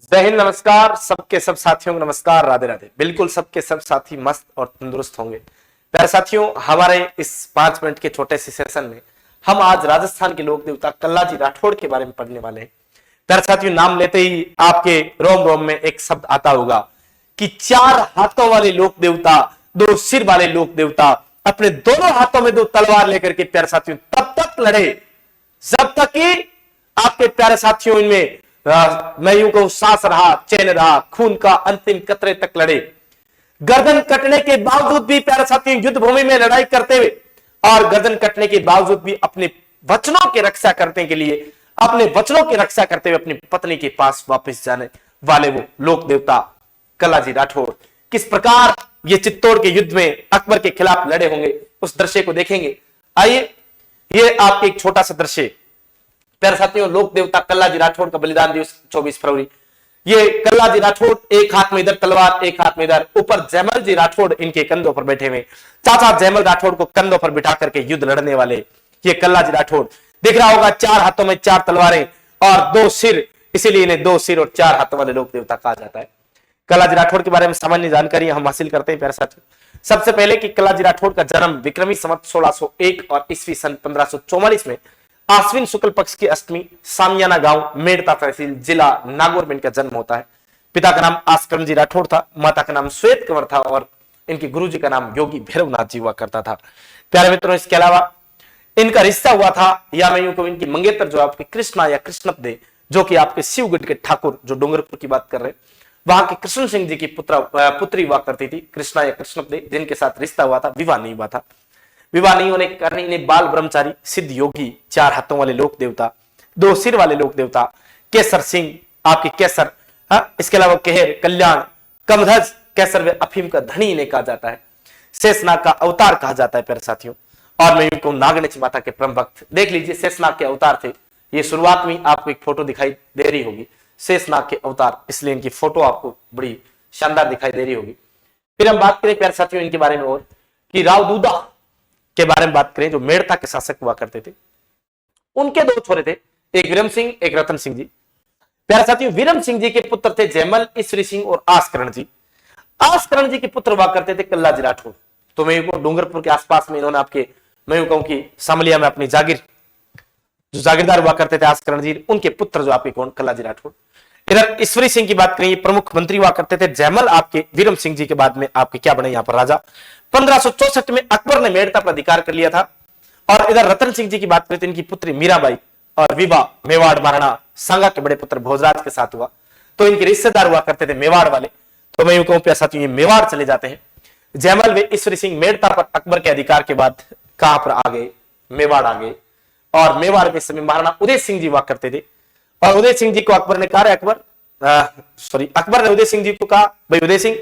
जय हिंद, नमस्कार सबके सब साथियों को नमस्कार, राधे राधे। बिल्कुल सबके सब साथी मस्त और तंदुरुस्त होंगे। प्यारे साथियों, हमारे इस 5 मिनट के छोटे से सेशन में हम आज राजस्थान के लोक देवता कल्लाजी राठौड़ के बारे में पढ़ने वाले हैं। प्यारे साथियों, नाम लेते ही आपके रोम रोम में एक शब्द आता होगा कि 4 हाथों वाले लोक देवता, 2 सिर वाले लोक देवता अपने दोनों हाथों में 2 तलवार लेकर के प्यारे साथियों तब तक लड़े जब तक कि आपके प्यारे साथियों इनमें मैं यूं कहूं सांस रहा, चैन रहा, खून का अंतिम कतरे तक लड़े। गर्दन कटने के बावजूद भी प्यारे साथियों युद्ध भूमि में लड़ाई करते हुए और गर्दन कटने के बावजूद भी अपने वचनों की रक्षा करने के लिए, अपने वचनों की रक्षा करते हुए अपनी पत्नी के पास वापस जाने वाले वो लोक देवता कल्लाजी राठौड़ किस प्रकार ये चित्तौड़ के युद्ध में अकबर के खिलाफ लड़े होंगे, उस दृश्य को देखेंगे। आइए, ये आपके एक छोटा सा दृश्य। प्यारे साथियों, लोक देवता कल्लाजी राठौड़ का बलिदान दिवस 24 फरवरी। ये कल्लाजी राठौड़ एक हाथ में इधर तलवार, एक हाथ में इधर, ऊपर जयमल जी राठौड़ इनके कंधों पर बैठे हुए, चाचा जयमल राठौड़ को कंधों पर बिठा करके युद्ध लड़ने वाले ये कल्लाजी राठौड़। दिख रहा होगा 4 हाथों में 4 तलवारें और 2 सिर, इसीलिए इन्हें 2 सिर और 4 हाथों वाले लोक देवता कहा जाता है। कल्लाजी राठौड़ के बारे में सामान्य जानकारी हम हासिल करते हैं प्यारे साथियों। सबसे पहले कि कल्लाजी राठौड़ का जन्म विक्रमी संवत 1601 और ईस्वी सन 1544 में आश्विन शुक्ल पक्ष की अष्टमी सामियाना गांव मेड़ता तहसील जिला नागौर में इनका जन्म होता है। पिता का नाम आस्करण जी राठौड़ था, माता का नाम श्वेत कंवर था और इनके गुरुजी का नाम योगी भैरवनाथ जी हुआ करता था। प्यारे मित्रों, इसके अलावा इनका रिश्ता हुआ था, या मैं यूं कहूं इनकी मंगेतर जो आपके कृष्णा या कृष्णपदे, जो कि आपके शिवगढ़ के ठाकुर जो डूंगरपुर की बात कर रहे हैं, वहां के कृष्ण सिंह जी की पुत्री हुआ करती थी कृष्णा या कृष्णपदे, जिनके साथ रिश्ता हुआ था, विवाह नहीं हुआ था। विवाह नहीं होने के कारण इन्हें बाल ब्रह्मचारी, सिद्ध योगी, 4 हाथों वाले लोक देवता, 2 सिर वाले लोक देवता, केसर सिंह आपके केसर, इसके अलावा केहर, कल्याण, कमधज, केसर व अफीम का धनी इन्हें कहा जाता है। शेषनाग का अवतार कहा जाता है प्यारे साथियों। और मैं इनको नागनेच माता के परम भक्त, देख लीजिए शेषनाग के अवतार थे। ये शुरुआत में आपको एक फोटो दिखाई दे रही होगी, शेषनाग के अवतार, इसलिए इनकी फोटो आपको बड़ी शानदार दिखाई दे रही होगी। फिर हम बात करें प्यारे साथियों इनके बारे में और कि राव दूदा के बारे में बात करें, जो मेड़ता के शासक हुआ करते थे। उनके 2 छोरे थे, एक विरम सिंह, एक रतन सिंह जी। प्यारे साथियों, विरम सिंह जी के पुत्र थे जयमल, ईश्वरी सिंह और आस्करण जी। आस्करण जी के पुत्र हुआ करते थे कल्लाजी राठौड़। तो मैं को डूंगरपुर के आसपास में इन्होंने आपके मैं यूं कहूं कि सामलिया में अपनी जागीर, जो जागीरदार हुआ करते थे आस्करण जी, उनके पुत्र जो आपके कौन, कल्लाजी राठौड़। इधर ईश्वरी सिंह की बात करें, प्रमुख मंत्री हुआ करते थे। जयमल आपके विरम सिंह जी के बाद में आपके क्या बने यहाँ पर राजा। 1564 में अकबर ने मेड़ता पर अधिकार कर लिया था। और इधर रतन सिंह जी की बात करें तो इनकी पुत्री मीराबाई और विवाह मेवाड़ महाराणा सांगा के बड़े पुत्र भोजराज के साथ हुआ। तो इनके रिश्तेदार हुआ करते थे मेवाड़ वाले। तो मैं यूं कहूं प्यारे साथियों, ये मेवाड़ चले जाते हैं। जयमल व ईश्वरी सिंह मेड़ता पर अकबर के अधिकार के बाद कहां पर आ गए, मेवाड़ आ गए। और मेवाड़ के समय महाराणा उदय सिंह जी हुआ करते थे। और उदय सिंह जी को अकबर ने कहा, अकबर ने उदय सिंह जी को कहा, भाई उदय सिंह,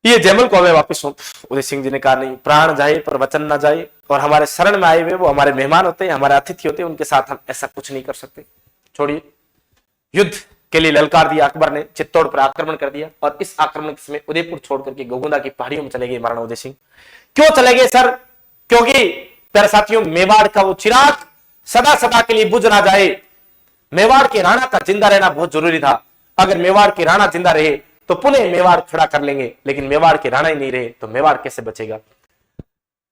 ये जयमल को हमें वापस सौंप। उदय सिंह जी ने कहा, नहीं, प्राण जाए पर वचन ना जाए, और हमारे शरण में आए हुए वो हमारे मेहमान होते हैं, हमारे अतिथि होते हैं, उनके साथ हम ऐसा कुछ नहीं कर सकते, छोड़िए। युद्ध के लिए ललकार दिया अकबर ने, चित्तौड़ पर आक्रमण कर दिया। और इस आक्रमण के समय उदयपुर छोड़ करके गोगुंदा की पहाड़ियों में चले गए महाराणा उदय सिंह। क्यों चले गए सर? क्योंकि प्यारे साथियों, मेवाड़ का वो चिराग सदा सदा के लिए बुझ ना जाए। मेवाड़ के राणा का जिंदा रहना बहुत जरूरी था। अगर मेवाड़ के राणा जिंदा रहे तो पुनः मेवाड़ खड़ा कर लेंगे, लेकिन मेवाड़ के राणा ही नहीं रहे तो मेवाड़ कैसे बचेगा।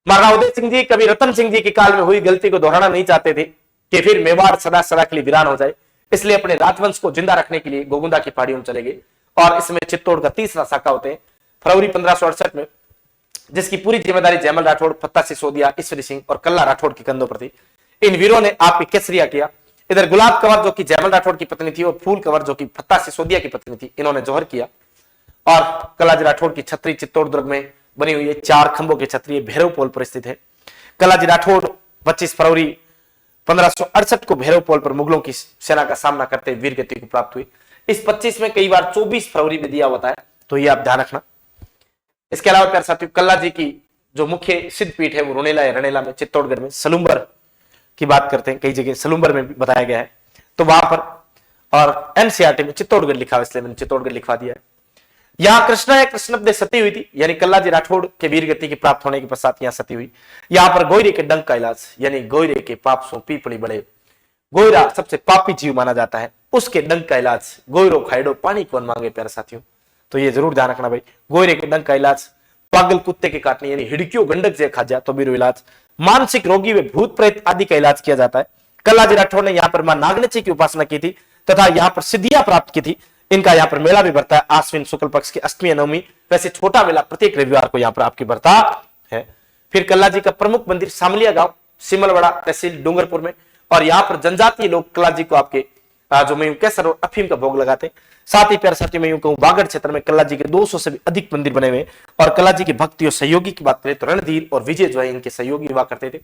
महाराणा उदय सिंह जी कभी रतन सिंह जी के काल में हुई गलती को दोहराना नहीं चाहते थे कि फिर मेवाड़ सदा सदा के लिए वीरान हो जाए। इसलिए अपने राजवंश को जिंदा रखने के लिए गोगुंदा की पहाड़ियों में चले गए। और इसमें चित्तौड़ का 3रा शाखा होते हैं फरवरी 1568 में, जिसकी पूरी जिम्मेदारी जयमल राठौड़, फत्ता सिसोदिया, ईश्वरी सिंह और कल्ला राठौड़ के कंधों पर थी। इन वीरों ने आपकी केसरिया किया। इधर गुलाब कंवर जो कि जयमल राठौड़ की पत्नी थी और फूल कंवर जो कि फत्ता सिसोदिया की पत्नी थी, इन्होंने जौहर किया। और कल्लाजी राठौड़ की छतरी चित्तौड़ दुर्ग में बनी हुई है, 4 खंभों की छतरी, भैरव पोल पर स्थित है। कल्लाजी राठौड़ 25 फरवरी 1568 को भैरव पोल पर मुगलों की सेना का सामना करते हुए वीर गति को प्राप्त हुई। इस 25 में कई बार 24 फरवरी में दिया होता है, तो ये आप ध्यान रखना। इसके अलावा प्यारे साथियों, कल्लाजी की जो मुख्य सिद्ध पीठ है वो रुनेला है। रनेला में, चित्तौड़गढ़ में सलुम्बर की बात करते हैं, कई जगह सलुम्बर में भी बताया गया है, तो वहां पर। और एनसीईआरटी में चित्तौड़गढ़ लिखा है, इसलिए मैंने चित्तौड़गढ़ लिखवा दिया है। यहां कृष्णा या कृष्णपदे सती हुई थी, यानी कल्लाजी राठौड़ के वीर गति की प्राप्त होने के पश्चात यहां सती हुई। यहां पर गोयरे के डंक का इलाज, यानी गोयरे के पाप सो पीपड़ी बड़े। गोयरा सबसे पापी जीव माना जाता है, उसके डंक का इलाज गोयरो खाइडो पानी कौन मांगे प्यारे साथियों। तो ये जरूर ध्यान रखना भाई, गोयरे के डंक का इलाज, पागल कुत्ते के काटने यानी हिड़कियों गंडक से खा जाए तो भी इलाज, मानसिक रोगी व भूत प्रेत आदि का इलाज किया जाता है। कल्लाजी राठौर ने यहाँ पर मां नागनची की उपासना की थी तथा यहाँ पर सिद्धियां प्राप्त की थी। इनका यहाँ पर मेला भी बढ़ता है आश्विन शुक्ल पक्ष की अष्टमी नवमी, वैसे छोटा मेला प्रत्येक रविवार को यहाँ पर आपकी बढ़ता है। फिर कल्लाजी का प्रमुख मंदिर सामलिया गांव सिमलवाड़ा तहसील डूंगरपुर में, और यहाँ पर जनजातीय लोग कल्लाजी को आपके जो मैं केसर और अफीम का भोग लगाते। साथ ही प्यारे साथियों मैं यूं कहूं बागड़ क्षेत्र में कल्लाजी के 200 से भी अधिक मंदिर बने हुए। और कल्लाजी के भक्ति और सहयोगी की बात करें तो रणधीर और विजय जो है इनके सहयोगी हुआ करते थे।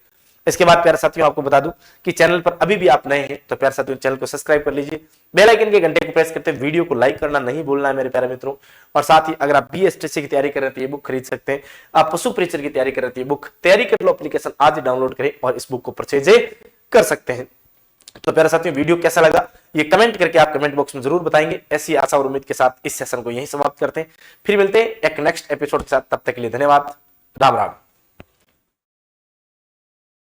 इसके बाद प्यारे साथियों आपको बता दूं कि चैनल पर अभी भी आप नए हैं तो प्यारे साथियों चैनल को सब्सक्राइब कर लीजिए, बेल आइकन के घंटे को प्रेस करते वीडियो को लाइक करना नहीं भूलना है मेरे प्यारे मित्रों। और साथ ही अगर आप बीएसटीसी की तैयारी कर रहे हैं तो ये बुक खरीद सकते हैं। आप पशु परीक्षण की तैयारी कर रहे हैं तो ये बुक तैयारी कर लो एप्लीकेशन आज ही डाउनलोड करें और इस बुक को परचेज कर सकते हैं। तो प्यारे साथियों वीडियो कैसा लगा ये कमेंट करके आप कमेंट बॉक्स में जरूर बताएंगे। ऐसी आशा और उम्मीद के साथ इस सेशन को यहीं समाप्त करते हैं, फिर मिलते हैं एक नेक्स्ट एपिसोड के साथ। तब तक के लिए धन्यवाद, राम राम।